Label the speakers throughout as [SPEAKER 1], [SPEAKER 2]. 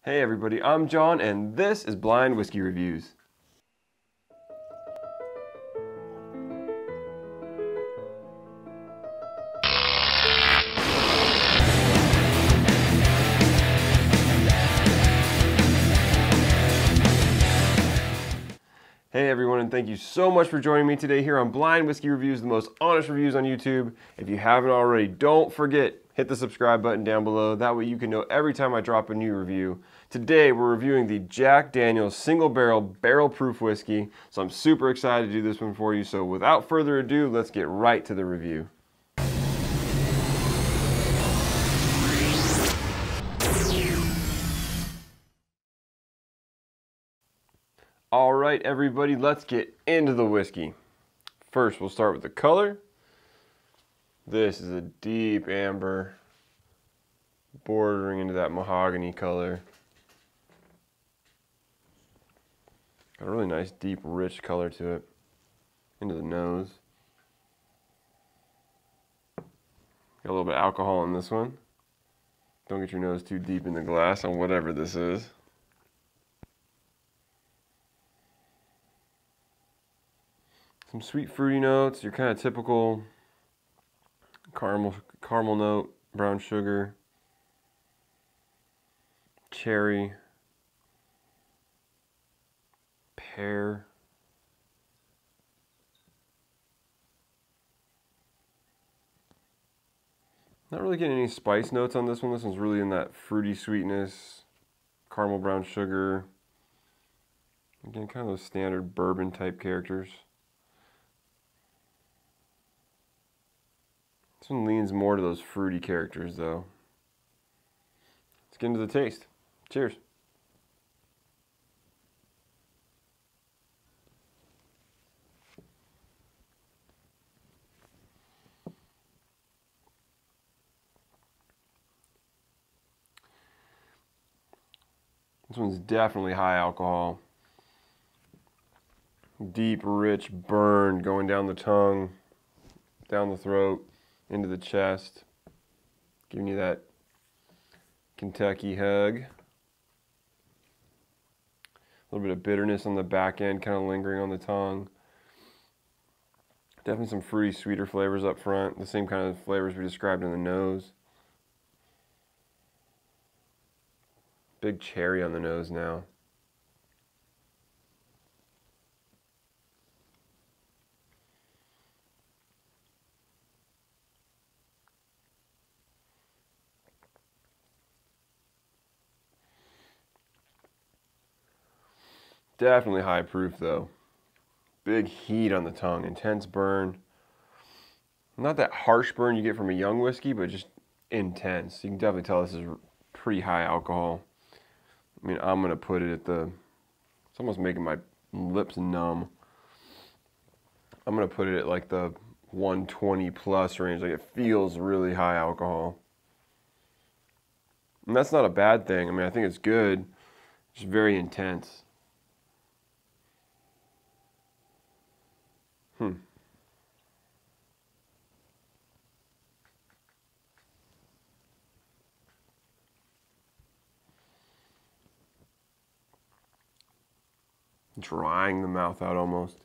[SPEAKER 1] Hey everybody, I'm John and this is Blind Whiskey Reviews. Hey everyone, and thank you so much for joining me today here on Blind Whiskey Reviews, the most honest reviews on YouTube. If you haven't already, don't forget, hit the subscribe button down below. That way you can know every time I drop a new review. Today we're reviewing the Jack Daniel's Single Barrel Proof Whiskey. So I'm super excited to do this one for you. So without further ado, let's get right to the review. All right, everybody, let's get into the whiskey. First, we'll start with the color. This is a deep amber, bordering into that mahogany color. Got a really nice, deep, rich color to it. Into the nose. Got a little bit of alcohol in this one. Don't get your nose too deep in the glass on whatever this is. Some sweet fruity notes, your kind of typical caramel note, brown sugar, cherry, pear. Not really getting any spice notes on this one. This one's really in that fruity sweetness, caramel brown sugar. Again, kind of those standard bourbon type characters. This one leans more to those fruity characters though. Let's get into the taste. Cheers. This one's definitely high alcohol. Deep, rich burn going down the tongue, down the throat, into the chest. Giving you that Kentucky hug. A little bit of bitterness on the back end, kind of lingering on the tongue. Definitely some fruity, sweeter flavors up front. The same kind of flavors we described in the nose. Big cherry on the nose now. Definitely high proof though. Big heat on the tongue, intense burn. Not that harsh burn you get from a young whiskey, but just intense. You can definitely tell this is pretty high alcohol. I mean, I'm gonna put it at the, it's almost making my lips numb. I'm gonna put it at like the 120 plus range. Like it feels really high alcohol. And that's not a bad thing. I mean, I think it's good. It's just very intense. Drying the mouth out almost.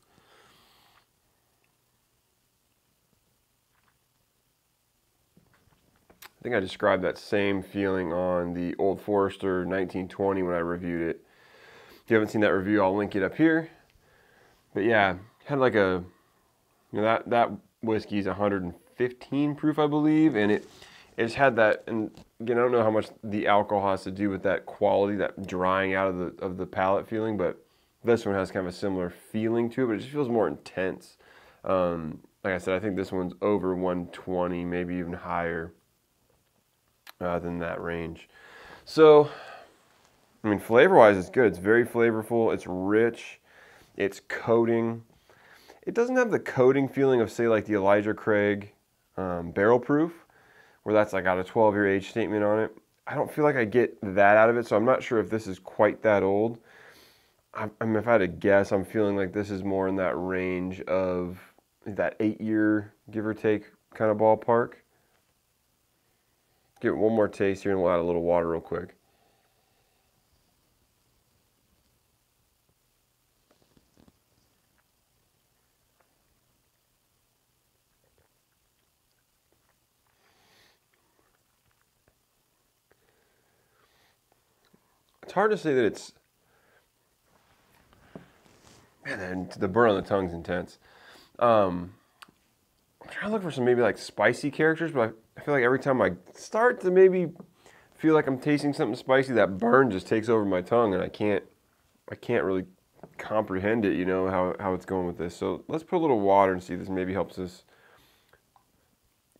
[SPEAKER 1] I think I described that same feeling on the Old Forester 1920 when I reviewed it. If you haven't seen that review, I'll link it up here. But yeah, had like a, you know, that whiskey's 115 proof, I believe, and it just had that. And again, I don't know how much the alcohol has to do with that quality, that drying out of the palate feeling, but this one has kind of a similar feeling to it, but it just feels more intense. Like I said, I think this one's over 120, maybe even higher than that range. So, I mean, flavor-wise, it's good. It's very flavorful. It's rich. It's coating. It doesn't have the coating feeling of, say, like the Elijah Craig Barrel Proof, where that's like got a 12-year age statement on it. I don't feel like I get that out of it, so I'm not sure if this is quite that old. I mean, if I had to guess, I'm feeling like this is more in that range of that 8-year, give or take, kind of ballpark. Give it one more taste here and we'll add a little water real quick. It's hard to say that it's, man, the burn on the tongue's intense. I'm trying to look for some maybe like spicy characters, but I feel like every time I start to maybe feel like I'm tasting something spicy, that burn just takes over my tongue, and I can't really comprehend it, you know, how it's going with this. So let's put a little water and see if this maybe helps us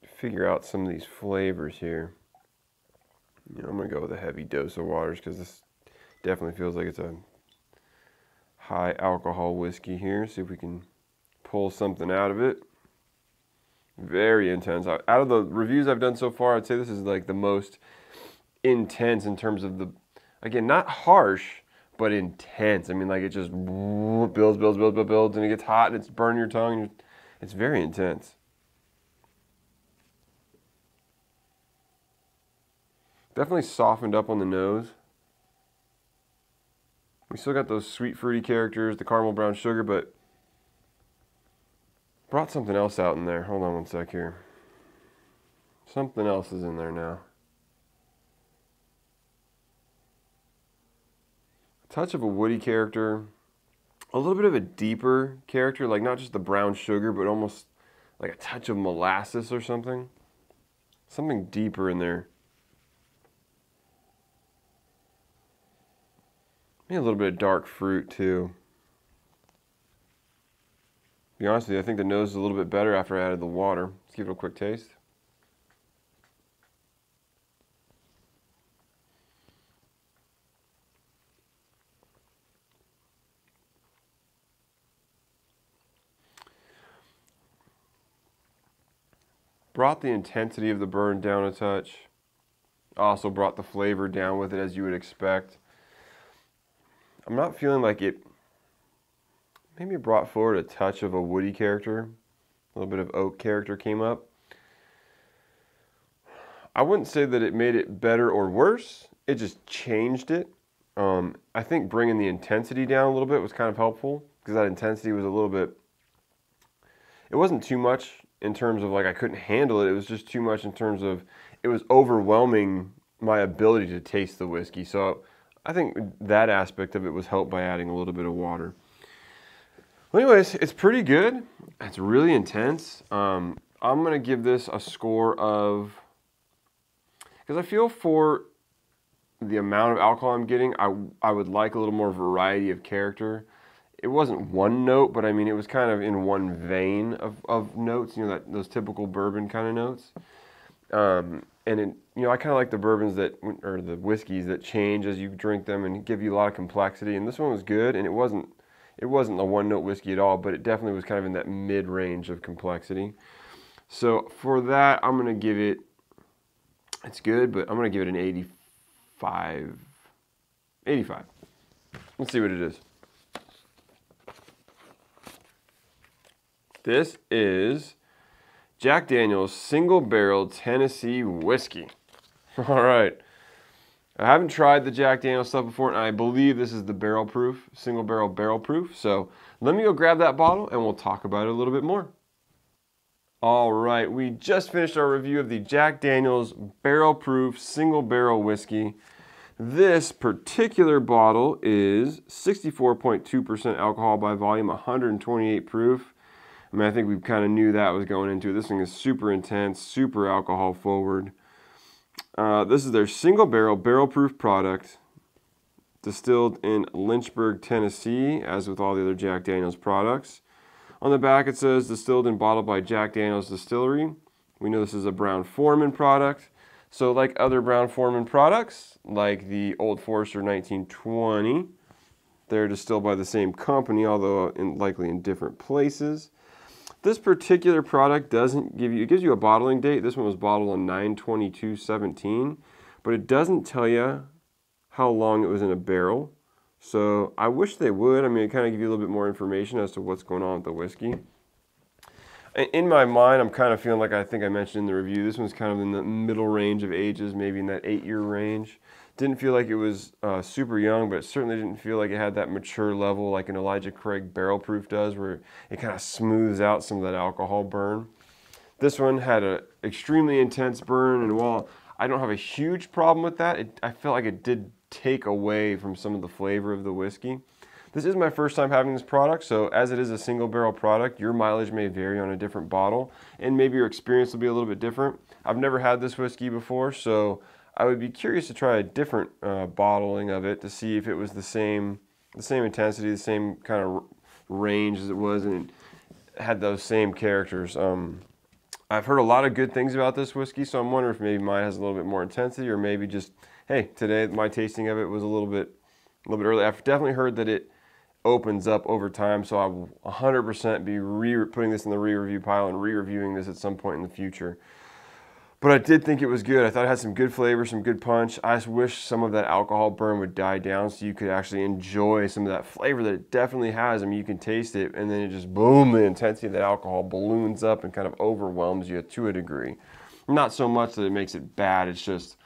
[SPEAKER 1] figure out some of these flavors here. You know, I'm gonna go with a heavy dose of waters because this definitely feels like it's a high alcohol whiskey here. See if we can pull something out of it. Very intense. Out of the reviews I've done so far, I'd say this is like the most intense in terms of the, again, not harsh, but intense. I mean, like it just builds, and it gets hot, and it's burning your tongue. And it's very intense. Definitely softened up on the nose. We still got those sweet fruity characters, the caramel brown sugar, but brought something else out in there. Hold on one sec here. Something else is in there now. A touch of a woody character. A little bit of a deeper character, like not just the brown sugar, but almost like a touch of molasses or something. Something deeper in there. Maybe a little bit of dark fruit too. To be honest with you, I think the nose is a little bit better after I added the water. Let's give it a quick taste. Brought the intensity of the burn down a touch. Also brought the flavor down with it, as you would expect. I'm not feeling like it maybe brought forward a touch of a woody character. A little bit of oak character came up. I wouldn't say that it made it better or worse. It just changed it. I think bringing the intensity down a little bit was kind of helpful, because that intensity was a little bit, it wasn't too much in terms of like I couldn't handle it. It was just too much in terms of it was overwhelming my ability to taste the whiskey. So I think that aspect of it was helped by adding a little bit of water. Well, anyways, it's pretty good. It's really intense. I'm going to give this a score of, because I feel for the amount of alcohol I'm getting, I would like a little more variety of character. It wasn't one note, but I mean, it was kind of in one vein of notes, you know, those typical bourbon kind of notes. And it, you know, I kind of like the bourbons that, or the whiskeys that change as you drink them and give you a lot of complexity. And this one was good, and it wasn't a one-note whiskey at all, but it definitely was kind of in that mid-range of complexity. So for that, I'm going to give it, it's good, but I'm going to give it an 85. 85. Let's see what it is. This is Jack Daniel's Single Barrel Tennessee Whiskey. All right. I haven't tried the Jack Daniel's stuff before, and I believe this is the barrel proof, single barrel proof. So let me go grab that bottle, and we'll talk about it a little bit more. All right, we just finished our review of the Jack Daniel's barrel proof single barrel whiskey. This particular bottle is 64.2% alcohol by volume, 128 proof. I mean, I think we kind of knew that was going into it. This thing is super intense, super alcohol forward. This is their single barrel proof product, distilled in Lynchburg, Tennessee, as with all the other Jack Daniel's products. On the back it says distilled and bottled by Jack Daniel's Distillery. We know this is a Brown-Forman product. So like other Brown-Forman products, like the Old Forester 1920, they're distilled by the same company, although likely in different places. This particular product doesn't give you, it gives you a bottling date. This one was bottled on 9/22/17, but it doesn't tell you how long it was in a barrel. So I wish they would. I mean, it kind of give you a little bit more information as to what's going on with the whiskey. In my mind, I'm kind of feeling like I think I mentioned in the review, this one's kind of in the middle range of ages, maybe in that 8-year range. Didn't feel like it was super young, but it certainly didn't feel like it had that mature level like an Elijah Craig barrel proof does, where it kind of smooths out some of that alcohol burn. This one had an extremely intense burn, and while I don't have a huge problem with that. I felt like it did take away from some of the flavor of the whiskey. This is my first time having this product, so as it is a single barrel product, your mileage may vary on a different bottle, and maybe your experience will be a little bit different. I've never had this whiskey before, so I would be curious to try a different bottling of it to see if it was the same intensity, the same kind of range as it was, and it had those same characters. I've heard a lot of good things about this whiskey, so I'm wondering if maybe mine has a little bit more intensity, or maybe just, hey, today my tasting of it was a little bit early. I've definitely heard that it opens up over time, so I will 100% be putting this in the re-review pile and re-reviewing this at some point in the future. But I did think it was good. I thought it had some good flavor, some good punch. I just wish some of that alcohol burn would die down so you could actually enjoy some of that flavor that it definitely has. I mean, you can taste it, and then it just, boom, the intensity of that alcohol balloons up and kind of overwhelms you to a degree. Not so much that it makes it bad, it's just,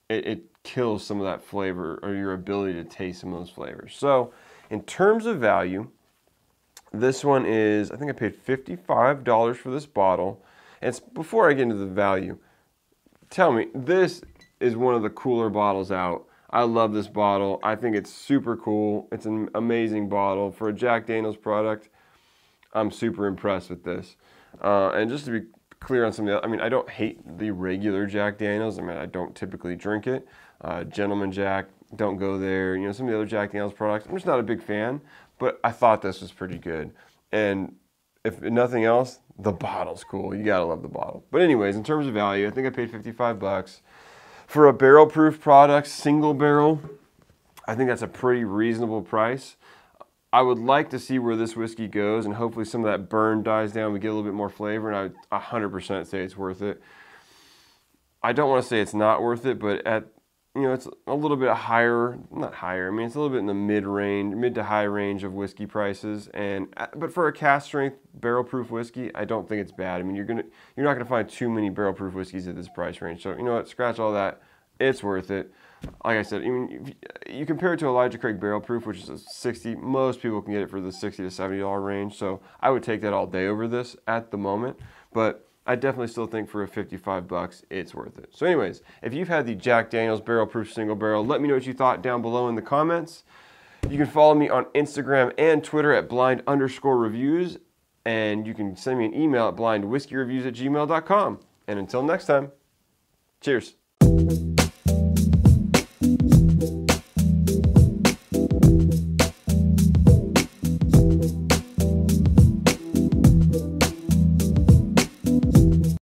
[SPEAKER 1] it kills some of that flavor or your ability to taste some of those flavors. So, in terms of value, this one is, I think I paid $55 for this bottle. And it's, before I get into the value, tell me, this is one of the cooler bottles out. I love this bottle. I think it's super cool. It's an amazing bottle. For a Jack Daniel's product, I'm super impressed with this. And just to be clear on some of the, I mean, I don't hate the regular Jack Daniel's. I mean, I don't typically drink it. Gentleman Jack, don't go there. You know, some of the other Jack Daniel's products, I'm just not a big fan, but I thought this was pretty good. And if nothing else, the bottle's cool. You gotta love the bottle. But anyways, in terms of value, I think I paid 55 bucks. For a barrel proof product, single barrel, I think that's a pretty reasonable price. I would like to see where this whiskey goes, and hopefully some of that burn dies down, we get a little bit more flavor, and I would 100% say it's worth it. I don't want to say it's not worth it, but at, you know, it's a little bit higher, not higher, I mean, it's a little bit in the mid to high range of whiskey prices, but for a cask strength barrel proof whiskey, I don't think it's bad. I mean, you're not gonna find too many barrel proof whiskeys at this price range. So, you know what, scratch all that, it's worth it. Like I said, even if you compare it to Elijah Craig barrel proof, which is a 60, most people can get it for the $60 to $70 range. So I would take that all day over this at the moment, but I definitely still think for a 55 bucks, it's worth it. So anyways, if you've had the Jack Daniel's barrel proof single barrel, let me know what you thought down below in the comments. You can follow me on Instagram and Twitter at blind_reviews, and you can send me an email at blindwhiskeyreviews@gmail.com. And until next time, cheers.